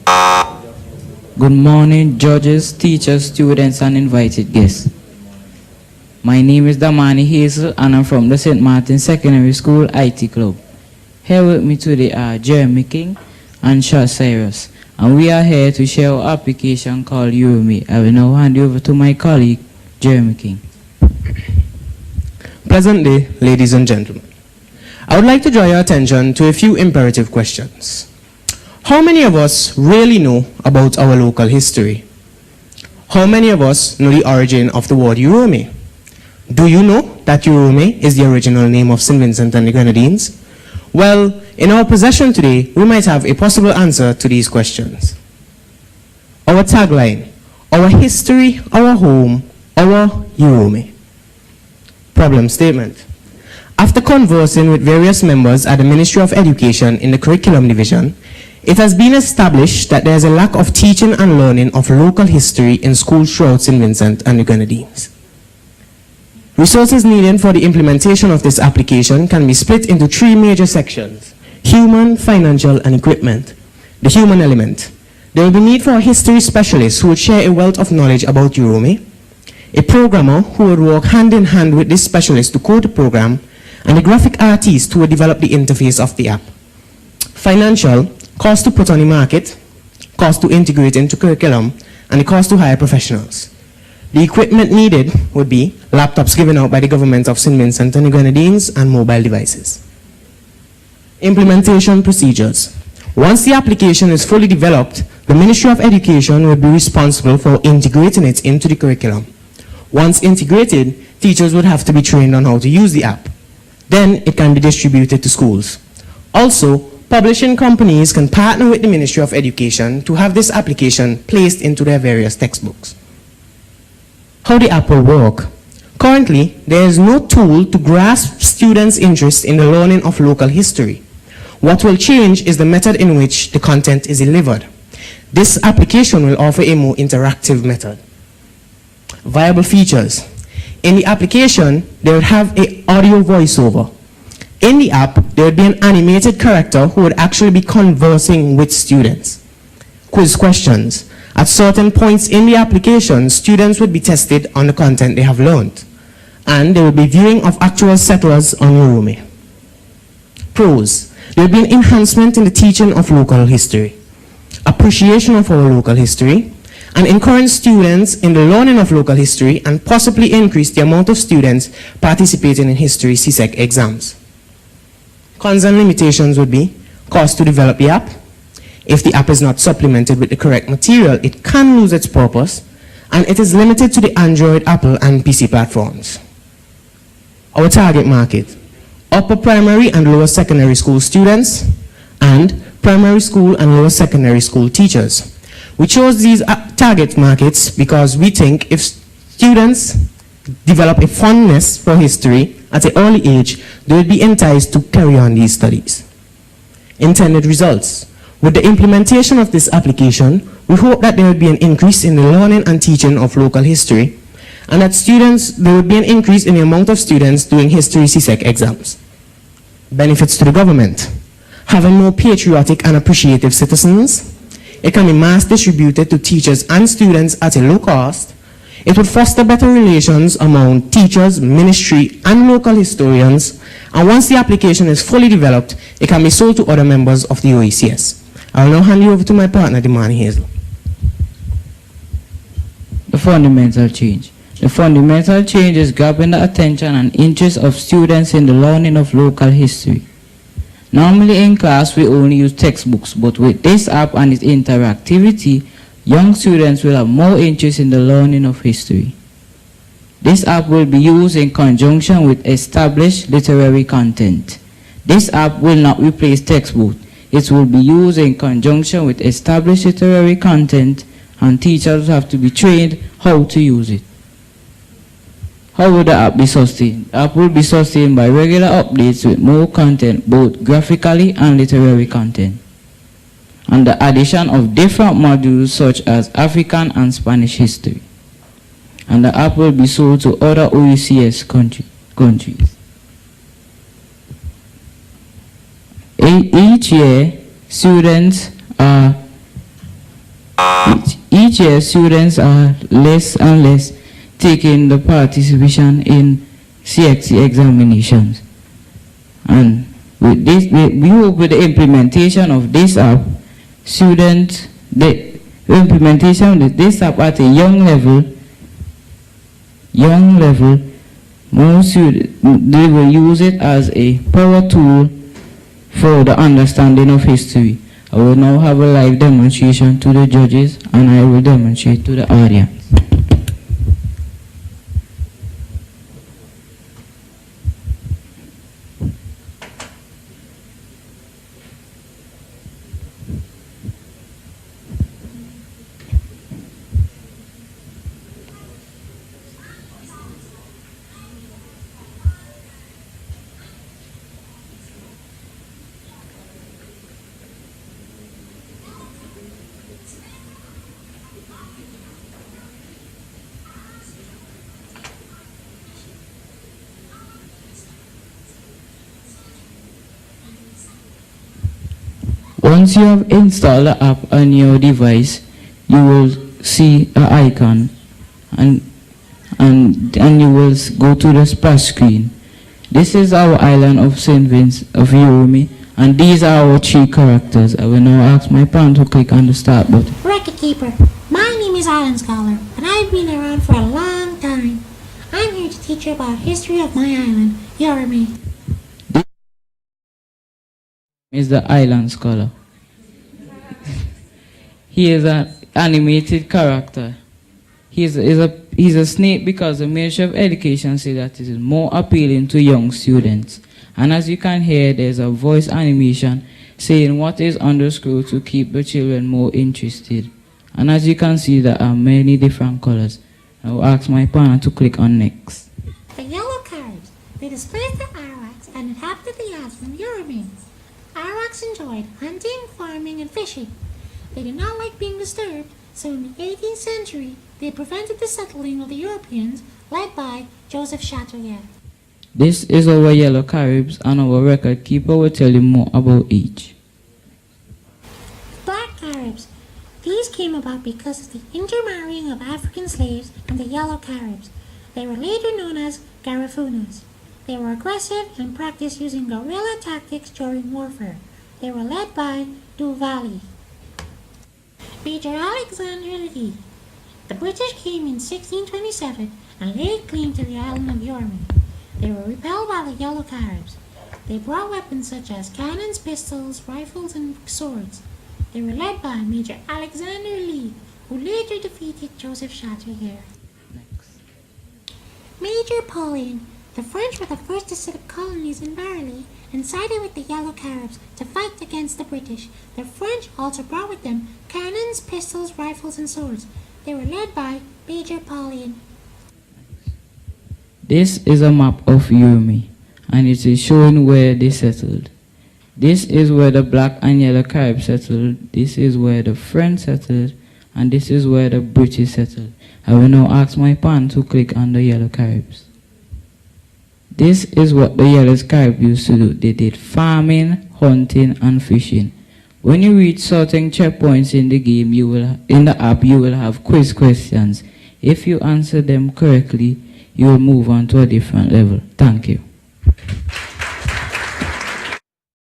Good morning, judges, teachers, students, and invited guests. My name is Damani Hazel, and I'm from the St. Martin Secondary School IT Club. Here with me today are Jeremy King and Shaw Cyrus, and we are here to share our application called Euromi. I will now hand you over to my colleague, Jeremy King. Pleasant day, ladies and gentlemen. I would like to draw your attention to a few imperative questions. How many of us really know about our local history? How many of us know the origin of the word Euromi? Do you know that Euromi is the original name of St. Vincent and the Grenadines? Well, in our possession today, we might have a possible answer to these questions. Our tagline, our history, our home, our Euromi. Problem statement. After conversing with various members at the Ministry of Education in the Curriculum Division, it has been established that there is a lack of teaching and learning of local history in schools throughout St. Vincent and the Grenadines. Resources needed for the implementation of this application can be split into three major sections: human, financial, and equipment. The human element. There will be need for a history specialist who would share a wealth of knowledge about Euromi, a programmer who would work hand in hand with this specialist to code the program, and a graphic artist who would develop the interface of the app. Financial, cost to put on the market, cost to integrate into curriculum, and the cost to hire professionals. The equipment needed would be laptops given out by the government of St. Vincent and the Grenadines and mobile devices. Implementation procedures. Once the application is fully developed, the Ministry of Education will be responsible for integrating it into the curriculum. Once integrated, teachers would have to be trained on how to use the app. Then it can be distributed to schools. Also, publishing companies can partner with the Ministry of Education to have this application placed into their various textbooks. How the app will work. Currently, there is no tool to grasp students' interest in the learning of local history. What will change is the method in which the content is delivered. This application will offer a more interactive method. Viable features. In the application, they would have an audio voiceover. In the app, there would be an animated character who would actually be conversing with students. Quiz questions. At certain points in the application, students would be tested on the content they have learned, and there will be viewing of actual settlers on Euromi. Pros. There will be an enhancement in the teaching of local history, appreciation of our local history, and encourage students in the learning of local history and possibly increase the amount of students participating in history CSEC exams. Cons and limitations would be cost to develop the app. If the app is not supplemented with the correct material, it can lose its purpose, and it is limited to the Android, Apple, and PC platforms. Our target market: upper primary and lower secondary school students, and primary school and lower secondary school teachers. We chose these target markets because we think if students develop a fondness for history at an early age, they will be enticed to carry on these studies. Intended results. With the implementation of this application, we hope that there will be an increase in the learning and teaching of local history, and that there will be an increase in the amount of students doing history CSEC exams. Benefits to the government. Having more patriotic and appreciative citizens. It can be mass distributed to teachers and students at a low cost. It would foster better relations among teachers, ministry, and local historians. And once the application is fully developed, it can be sold to other members of the OECS. I will now hand you over to my partner, Damani Hazel. The fundamental change. The fundamental change is grabbing the attention and interest of students in the learning of local history. Normally in class, we only use textbooks, but with this app and its interactivity, young students will have more interest in the learning of history. This app will be used in conjunction with established literary content. This app will not replace textbooks. It will be used in conjunction with established literary content, and teachers have to be trained how to use it. How will the app be sustained? The app will be sustained by regular updates with more content, both graphically and literary content, and the addition of different modules such as African and Spanish history. And the app will be sold to other OECS countries. Each year, students are Each year, students are less and less taking the participation in CXC examinations. And with this, we hope with the implementation of this app, the implementation of this app at a young level, more students, they will use it as a power tool for the understanding of history. I will now have a live demonstration to the judges, and I will demonstrate to the audience. Once you have installed the app on your device, you will see an icon and you will go to the splash screen. This is our island of St. Vincent of Yorumi, and these are our 3 characters. I will now ask my pan to click on the start button. Record Keeper, my name is Island Scholar, and I've been around for a long time. I'm here to teach you about history of my island, Yorumi. This is the Island Scholar. He is an animated character. He's a snake because the Ministry of Education said that it is more appealing to young students. And as you can hear, there's a voice animation saying what is on the scroll to keep the children more interested. And as you can see, there are many different colors. I will ask my partner to click on next. The yellow caribs, they displaced the Arawaks and inhabited the islands from Yorumi. Arawaks enjoyed hunting, farming, and fishing. They did not like being disturbed, so in the 18th century, they prevented the settling of the Europeans, led by Joseph Chateauguay. This is our yellow caribs, and our record keeper will tell you more about each. Black caribs. These came about because of the intermarrying of African slaves and the yellow caribs. They were later known as Garifunas. They were aggressive and practiced using guerrilla tactics during warfare. They were led by Duvali. Major Alexander Lee. The British came in 1627 and laid claim to the island of Yorumi. They were repelled by the yellow caribs. They brought weapons such as cannons, pistols, rifles, and swords. They were led by Major Alexander Lee, who later defeated Joseph Chateauguay. Major Pauline. The French were the first to set up colonies in Barley and sided with the yellow caribs to fight against the British. The French also brought with them cannons, pistols, rifles, and swords. They were led by Major Pauline. This is a map of Yorumi, and it is showing where they settled. This is where the black and yellow Caribs settled, this is where the French settled, and this is where the British settled. I will now ask my pan to click on the yellow Caribs. This is what the yellow Caribs used to do. They did farming, hunting, and fishing. When you reach certain checkpoints in the game, in the app, you will have quiz questions. If you answer them correctly, you will move on to a different level. Thank you.